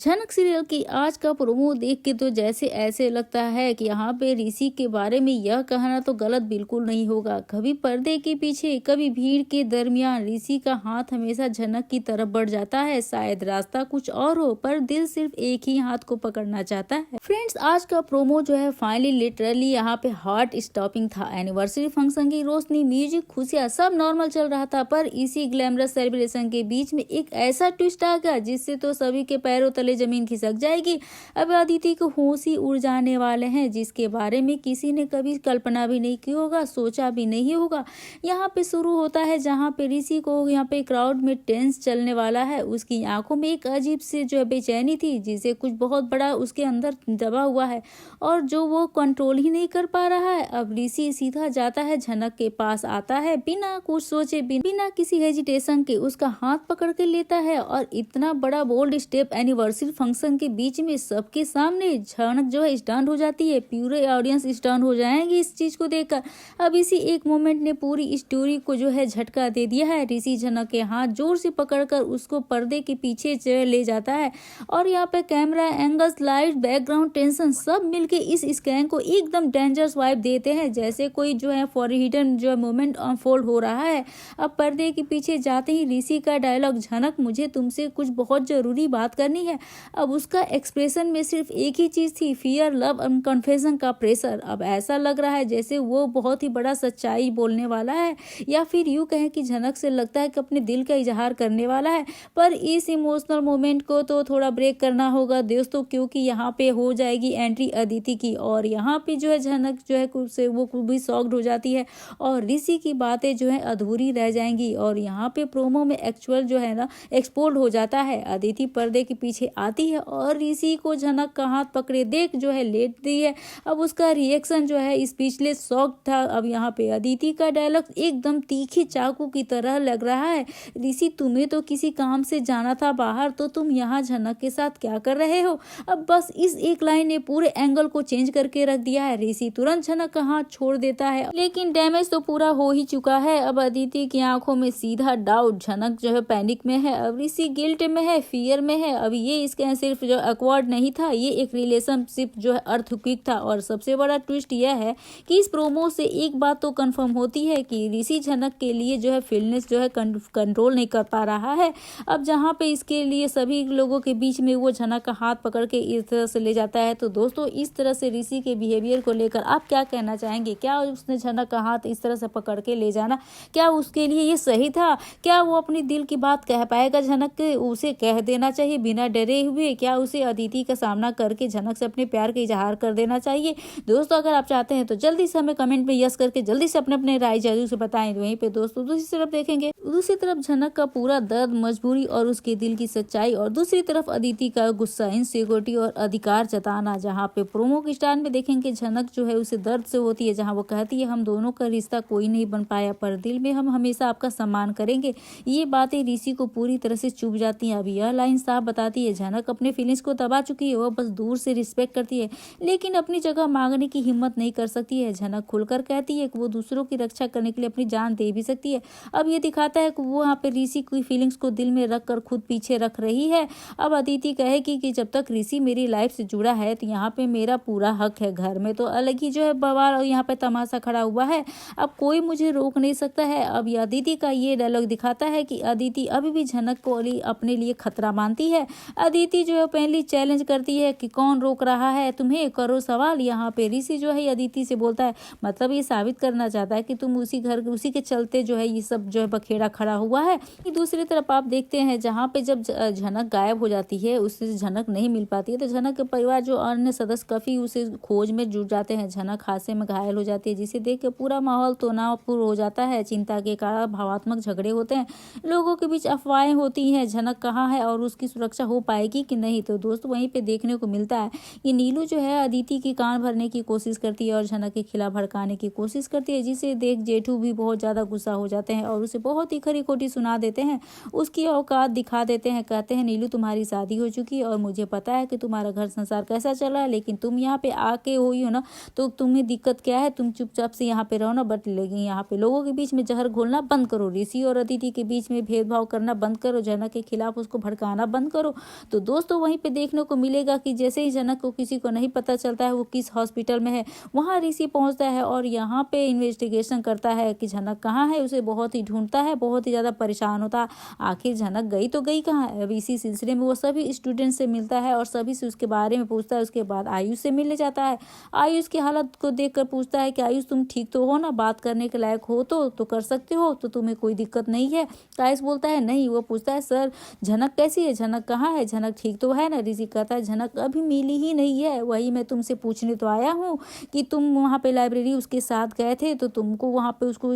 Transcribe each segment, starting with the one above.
झनक सीरियल की आज का प्रोमो देख के तो जैसे ऐसे लगता है कि यहाँ पे ऋषि के बारे में यह कहना तो गलत बिल्कुल नहीं होगा। कभी पर्दे के पीछे कभी भीड़ के दरमियान ऋषि का हाथ हमेशा झनक की तरफ बढ़ जाता है। शायद रास्ता कुछ और हो पर दिल सिर्फ एक ही हाथ को पकड़ना चाहता है। फ्रेंड्स, आज का प्रोमो जो है फाइनली लिटरली यहाँ पे हार्ट स्टॉपिंग था। एनिवर्सरी फंक्शन की रोशनी, म्यूजिक, खुशियाँ सब नॉर्मल चल रहा था, पर इसी ग्लैमरस सेलिब्रेशन के बीच में एक ऐसा ट्विस्ट आ गया जिससे तो सभी के पैरों तले जमीन खिसक जाएगी। अब अदिति को होश ही उड़ जाने वाले हैं, जिसके बारे में किसी ने कभी कल्पना भी नहीं की होगा, सोचा भी नहीं होगा। यहाँ पे शुरू होता है जहाँ पे ऋषि को यहाँ पे क्राउड में टेंस चलने वाला है। उसकी आंखों में एक अजीब से जो बेचैनी थी, जिसे कुछ बहुत बड़ा उसके अंदर दबा हुआ है और जो वो कंट्रोल ही नहीं कर पा रहा है। अब ऋषि सीधा जाता है, झनक के पास आता है, बिना कुछ सोचे बिना किसी हेजिटेशन के उसका हाथ पकड़ के लेता है और इतना बड़ा बोल्ड स्टेप एनिवर्सरी फंक्शन के बीच में सबके सामने। झनक जो है स्टन हो जाती है, पूरे ऑडियंस स्टन हो जाएंगे इस चीज को देखकर। अब इसी एक मोमेंट ने पूरी स्टोरी को जो है झटका दे दिया है। ऋषि झनक के हाथ जोर से पकड़कर उसको पर्दे के पीछे ले जाता है और यहाँ पे camera angles, light, background, tension सब मिलके इस स्कैन को एकदम डेंजरस वाइब देते हैं, जैसे कोई जो है फॉर हिडन जो मोमेंट अनफोल्ड हो रहा है। अब पर्दे के पीछे जाते ही ऋषि का डायलॉग, झनक मुझे तुमसे कुछ बहुत जरूरी बात करनी है। अब उसका एक्सप्रेशन में सिर्फ एक ही चीज थी, फियर, लव एंड कन्फेशन का प्रेशर। अब ऐसा लग रहा है जैसे वो बहुत ही बड़ा सच्चाई बोलने वाला है, या फिर यूं कहें कि झनक से लगता है कि अपने दिल का इजहार करने वाला है। पर इस इमोशनल मोमेंट को तो थोड़ा ब्रेक करना होगा दोस्तों, क्योंकि यहाँ पे हो जाएगी एंट्री अदिति की और यहाँ पे जो है झनक जो है से वो भी शॉक्ड हो जाती है और ऋषि की बातें जो है अधूरी रह जाएंगी। और यहाँ पे प्रोमो में एक्चुअल जो है ना एक्सपोल्ड हो जाता है। अदिति पर्दे के पीछे आती है और ऋषि को झनक का हाथ पकड़े देख जो है लेटती है। अब उसका रिएक्शन जो है स्पीचलेस, शॉक था। अब यहाँ पे अदिति का डायलॉग एकदम तीखी चाकू की तरह लग रहा है, ऋषि तुम्हें तो किसी काम से जाना था बाहर, तो तुम यहाँ झनक के साथ क्या कर रहे हो। अब बस इस एक लाइन ने पूरे एंगल को चेंज करके रख दिया है। ऋषि तुरंत झनक का हाथ छोड़ देता है, लेकिन डैमेज तो पूरा हो ही चुका है। अब अदिति की आंखों में सीधा डाउट, झनक जो है पैनिक में है, अब ऋषि गिल्ट में है, फियर में है। अब ये इसके सिर्फ जो अक्वर्ड नहीं था, ये एक रिलेशनशिप जो है अर्थक्विक था। और सबसे बड़ा ट्विस्ट यह है कि इस प्रोमो से एक बात तो कंफर्म होती है कि ऋषि झनक के लिए जो है फीलनेस जो है कंट्रोल नहीं कर पा रहा है। अब जहाँ पे इसके लिए सभी लोगों के बीच में वो झनक का हाथ पकड़ के इस तरह से ले जाता है। तो दोस्तों, इस तरह से ऋषि के बिहेवियर को लेकर आप क्या कहना चाहेंगे? क्या उसने झनक का हाथ इस तरह से पकड़ के ले जाना, क्या उसके लिए ये सही था? क्या वो अपनी दिल की बात कह पाएगा झनक के? उसे कह देना चाहिए बिना डरे हुए? क्या उसे अदिति का सामना करके झनक से अपने प्यार का इजहार कर देना चाहिए? दोस्तों, अगर आप चाहते हैं तो जल्दी से हमें कमेंट में यस करके जल्दी से अपने अपने राय जरूर से बताएं। वहीं पे दोस्तों दूसरी तरफ देखेंगे, दूसरी तरफ झनक का पूरा दर्द, मजबूरी और उसके दिल की सच्चाई, और दूसरी तरफ अदिति का गुस्सा, इनसिक्योरिटी और अधिकार जताना। जहाँ पे प्रोमो के स्टार में देखेंगे झनक जो है उसे दर्द से होती है, जहाँ वो कहती है हम दोनों का रिश्ता कोई नहीं बन पाया, पर दिल में हम हमेशा आपका सम्मान करेंगे। ये बातें ऋषि को पूरी तरह से चुभ जाती हैं। अब यह लाइन साफ बताती है झनक अपने फीलिंग्स को दबा चुकी है, वह बस दूर से रिस्पेक्ट करती है लेकिन अपनी जगह मांगने की हिम्मत नहीं कर सकती है। झनक खुलकर कहती है कि वो दूसरों की रक्षा करने के लिए अपनी जान दे भी सकती है। अब ये दिखाता है कि वो यहाँ पे ऋषि की फीलिंग्स को दिल में रख कर खुद पीछे रख रही है। अब अदिति कहेगी कि जब तक ऋषि मेरी लाइफ से जुड़ा है तो यहाँ पे मेरा पूरा हक है। घर में तो अलग ही जो है बवाल और यहाँ पे तमाशा खड़ा हुआ है, अब कोई मुझे रोक नहीं सकता है। अब अदिति का ये डायलॉग दिखाता है कि अदिति अभी भी झनक को अपने लिए खतरा मानती है। अदिति जो है पहली चैलेंज करती है कि कौन रोक रहा है तुम्हें, करो सवाल। यहाँ पे ऋषि जो है अदिति से बोलता है, मतलब ये साबित करना चाहता है कि तुम उसी घर उसी के चलते जो है ये सब जो है बखेड़ा खड़ा हुआ है। दूसरी तरफ आप देखते हैं जहाँ पे जब झनक गायब हो जाती है, उससे झनक नहीं मिल पाती है, तो झनक के परिवार जो अन्य सदस्य काफी उसे खोज में जुट जाते हैं। झनक हादसे में घायल हो जाती है, जिसे देख के पूरा माहौल तनावपूर्ण हो जाता है। चिंता के कारण भावात्मक झगड़े होते हैं, लोगों के बीच अफवाहें होती हैं झनक कहाँ है और उसकी सुरक्षा हो पाएगी कि नहीं। तो दोस्तों, वहीं पे देखने को मिलता है कि नीलू जो है अदिति की कान भरने की कोशिश करती है और झनक के खिलाफ भड़काने की कोशिश करती है, जिसे देख जेठू भी बहुत ज्यादा गुस्सा हो जाते हैं और उसे बहुत ही खरी खोटी सुना देते हैं, उसकी औकात दिखा देते हैं। कहते हैं नीलू तुम्हारी शादी हो चुकी है और मुझे पता है कि तुम्हारा घर संसार कैसा चल रहा है, लेकिन तुम यहाँ पे आके हुई हो ना, तो तुम्हें दिक्कत क्या है? तुम चुपचाप से यहाँ पे रहो ना, बट लेकिन यहाँ पे लोगों के बीच में जहर घोलना बंद करो, ऋषि और अदिति के बीच में भेदभाव करना बंद करो, झनक के खिलाफ उसको भड़काना बंद करो। तो दोस्तों वहीं पे देखने को मिलेगा कि जैसे ही जनक को किसी को नहीं पता चलता है वो किस हॉस्पिटल में है, वहाँ ऋषि पहुंचता है और यहाँ पे इन्वेस्टिगेशन करता है कि जनक कहाँ है। उसे बहुत ही ढूंढता है, बहुत ही ज्यादा परेशान होता है, आखिर जनक गई तो गई कहाँ है। अब इसी सिलसिले में वो सभी स्टूडेंट से मिलता है और सभी से उसके बारे में पूछता है। उसके बाद आयुष से मिलने जाता है। आयुष की हालत को देखकर पूछता है कि आयुष तुम ठीक तो हो ना, बात करने के लायक हो तो कर सकते हो, तो तुम्हें कोई दिक्कत नहीं है। आयुष बोलता है नहीं। वो पूछता है सर झनक कैसी है, झनक कहाँ है, झनक ठीक तो है ना। ऋषि कहता है झनक अभी मिली ही नहीं है, वही मैं तुमसे पूछने तो आया हूँ कि तुम वहाँ पे लाइब्रेरी उसके साथ गए थे तो तुमको वहाँ पे उसको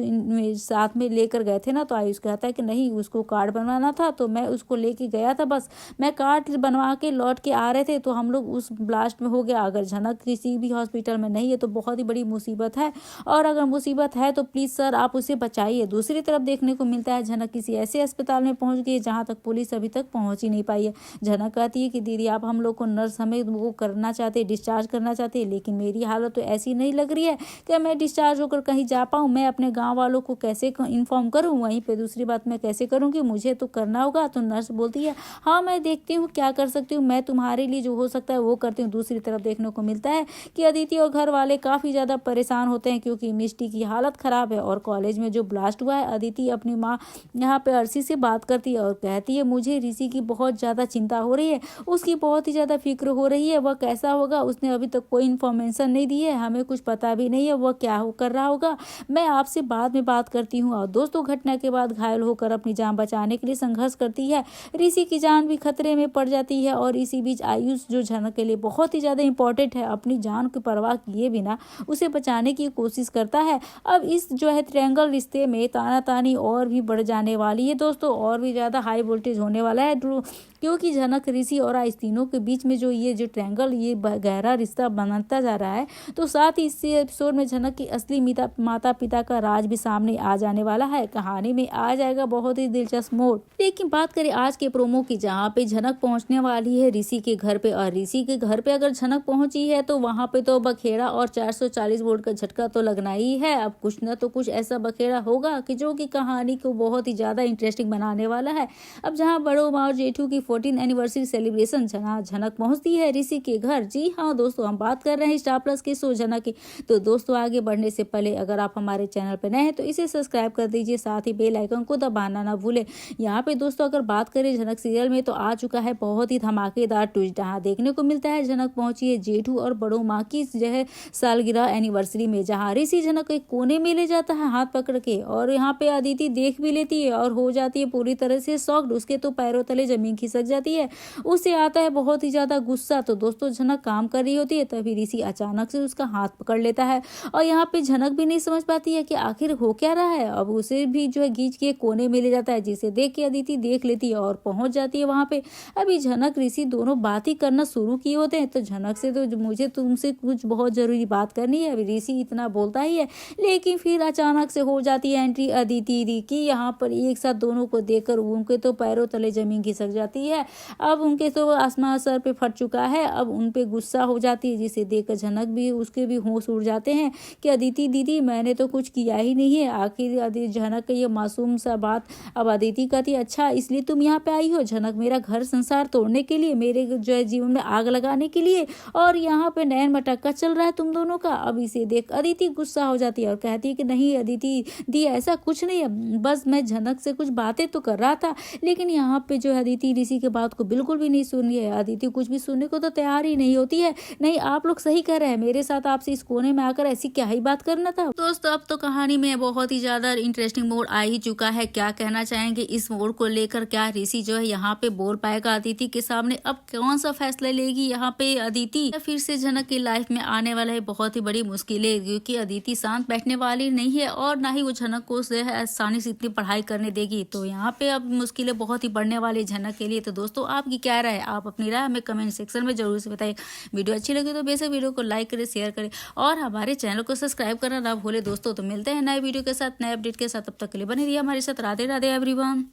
साथ में लेकर गए थे ना। तो आयुष कहता है कि नहीं, उसको कार्ड बनवाना था तो मैं उसको लेके गया था, बस मैं कार्ड बनवा के लौट के आ रहे थे तो हम लोग उस ब्लास्ट में हो गया। अगर झनक किसी भी हॉस्पिटल में नहीं है तो बहुत ही बड़ी मुसीबत है, और अगर मुसीबत है तो प्लीज सर आप उसे बचाइए। दूसरी तरफ देखने को मिलता है झनक किसी ऐसे अस्पताल में पहुंच गई जहां तक पुलिस अभी तक पहुंच ही नहीं पाई है। झनक कहती है कि दीदी आप हम लोग को नर्स हमें वो करना चाहते हैं, डिस्चार्ज करना चाहते हैं, लेकिन मेरी हालत तो ऐसी नहीं लग रही है कि मैं डिस्चार्ज होकर कहीं जा पाऊँ। मैं अपने गाँव वालों को कैसे इन्फॉर्म करूँ, वहीं पर दूसरी बात मैं कैसे करूँगी, मुझे तो करना होगा। तो नर्स बोलती है हाँ मैं देखती हूँ क्या कर सकती हूँ, मैं तुम्हारे लिए जो हो सकता है वो करती हूँ। दूसरी तरफ देखने को मिलता है कि अदिति और घर वाले काफी ज्यादा परेशान होते हैं क्योंकि मिष्टी की हालत खराब है और कॉलेज में जो ब्लास्ट हुआ है। अदिति अपनी माँ यहाँ पे अर्शी से बात करती है और कहती है मुझे ऋषि की बहुत ज्यादा चिंता हो रही है, उसकी बहुत ही ज्यादा फिक्र हो रही है, वह कैसा होगा, उसने अभी तक कोई इन्फॉर्मेशन नहीं दी है, हमें कुछ पता भी नहीं है वह क्या कर रहा होगा, मैं आपसे बाद में बात करती हूँ। और दोस्तों घटना के बाद घायल होकर अपनी जान बचाने के लिए संघर्ष करती है। ऋषि की जान भी खतरे में पड़ जाती है और इसी बीच आयुष जो झनक के लिए बहुत ही ज्यादा इंपॉर्टेंट है, अपनी जान की परवाह किए बिना उसे बचाने की कोशिश करता है। अब इस जो है ट्रायंगल रिश्ते में तानातानी और भी बढ़ जाने वाली है दोस्तों, और भी ज्यादा हाई वोल्टेज होने वाला है क्योंकि झनक ऋषि और आयुष तीनों के बीच में जो ट्रायंगल ये गहरा रिश्ता बनता जा रहा है। तो साथ ही इस एपिसोड में झनक की असली माता पिता का राज भी सामने आ जाने वाला है। कहानी में आ जाएगा बहुत ही दिलचस्प मोड़। लेकिन बात करें आज के प्रोमो की, जहाँ पे झनक पहुंचने वाली है ऋषि के घर पे, और ऋषि के घर पे अगर झनक पहुंची है तो वहां पे तो बखेड़ा और 440 वोल्ट का झटका तो लगना ही है। अब कुछ ना तो कुछ ऐसा बखेड़ा होगा कि जो कि कहानी को बहुत ही ज्यादा इंटरेस्टिंग बनाने वाला है। अब जहाँ बड़ो माँ और जेठू की 14th एनिवर्सरी सेलिब्रेशन झनक पहुंचती है ऋषि के घर। जी हाँ दोस्तों, हम बात कर रहे हैं स्टार प्लस के शो झनक की। तो दोस्तों आगे बढ़ने से पहले अगर आप हमारे चैनल पर नए हैं तो इसे सब्सक्राइब कर दीजिए, साथ ही बेल आइकन को दबाना ना भूले। यहाँ पे दोस्तों अगर बात करें झनक सीरियल में तो आ चुका है बहुत ही धमाकेदार ट्विस्ट। जहाँ देखने को मिलता है झनक पहुंची है जेठू और बड़ो माँ की जो है सालगिरह एनिवर्सरी में, जहाँ ऋषि झनक एक कोने में ले जाता है हाथ पकड़ के, और यहाँ पे अदिति देख भी लेती है और हो जाती है पूरी तरह से शॉक्ड। उसके तो पैरों तले जमीन खिसक जाती है, उससे आता है बहुत ही ज्यादा गुस्सा। तो दोस्तों झनक काम कर रही होती है, तभी ऋषि अचानक से उसका हाथ पकड़ लेता है और यहाँ पे झनक भी नहीं समझ पाती है कि आखिर हो क्या रहा है। अब उसे भी जो है खींच के कोने में ले जाता है, जिसे देख के अदिति देख लेती है और पहुंच जाती है वहां पे। अभी झनक ऋषि दोनों बात ही करना शुरू किए होते हैं। तो झनक से तो मुझे तुमसे कुछ बहुत जरूरी बात करनी है, अभी ऋषि इतना बोलता ही है, लेकिन फिर अचानक से हो जाती है एंट्री अदिति दी की। यहाँ पर एक साथ दोनों को देखकर उनके तो पैरों तले जमीन खिसक जाती है। अब उनके तो आसमान सर पे फट चुका है, अब उन पे गुस्सा हो जाती है, जिसे देखकर झनक भी उसके भी होश उड़ जाते हैं कि अदिति दीदी मैंने तो कुछ किया ही नहीं है। आखिर झनक का ये मासूम सा बात। अब अदिति कहती अच्छा इसलिए तुम यहाँ पे आई हो झनक, मेरा घर संसार तोड़ने के लिए, मेरे जो है जीवन में आग लगाने के लिए, और यहाँ पे नैन मटक्का चल रहा है तुम दोनों का। अब इसे देख अदिति गुस्सा हो जाती है और कहती है कि नहीं अदिति दी ऐसा कुछ नहीं है, बस मैं झनक से कुछ बातें तो कर रहा था। लेकिन यहाँ पे जो है अदिति ऋषि के बात को बिल्कुल भी नहीं सुन रही है। अदिति कुछ भी सुनने को तो तैयार ही नहीं होती है। नहीं आप लोग सही कह रहे हैं, मेरे साथ आपसे इस कोने में आकर ऐसी क्या ही बात करना था। दोस्तों अब तो कहानी में बहुत ही ज्यादा इंटरेस्टिंग मोड़ आ ही चुका है। क्या कहना चाहेंगे इस मोड़ को लेकर, क्या ऋषि जो है यहाँ पे बोल पाएगा अदिति के सामने, अब कौन सा फैसला लेगी यहाँ पे अदिति, फिर से झनक की लाइफ में आने वाला है बहुत ही बड़ी मुश्किलें, क्योंकि अदिति शांत बैठने वाली नहीं है और ना ही वो झनक को आसानी से इतनी पढ़ाई करने देगी। तो यहाँ पे अब मुश्किलें बहुत ही बढ़ने वाली झनक के लिए। तो दोस्तों आपकी क्या राय है, आप अपनी राय हमें कमेंट सेक्शन में जरूर से बताइए। वीडियो अच्छी लगी तो बेशक वीडियो को लाइक करें, शेयर करें और हमारे चैनल को सब्सक्राइब करना ना भूले दोस्तों। तो मिलते हैं नए वीडियो के साथ, नए अपडेट के साथ, तब तक के लिए बने रहिए हमारे साथ। राधे राधे एवरीवन।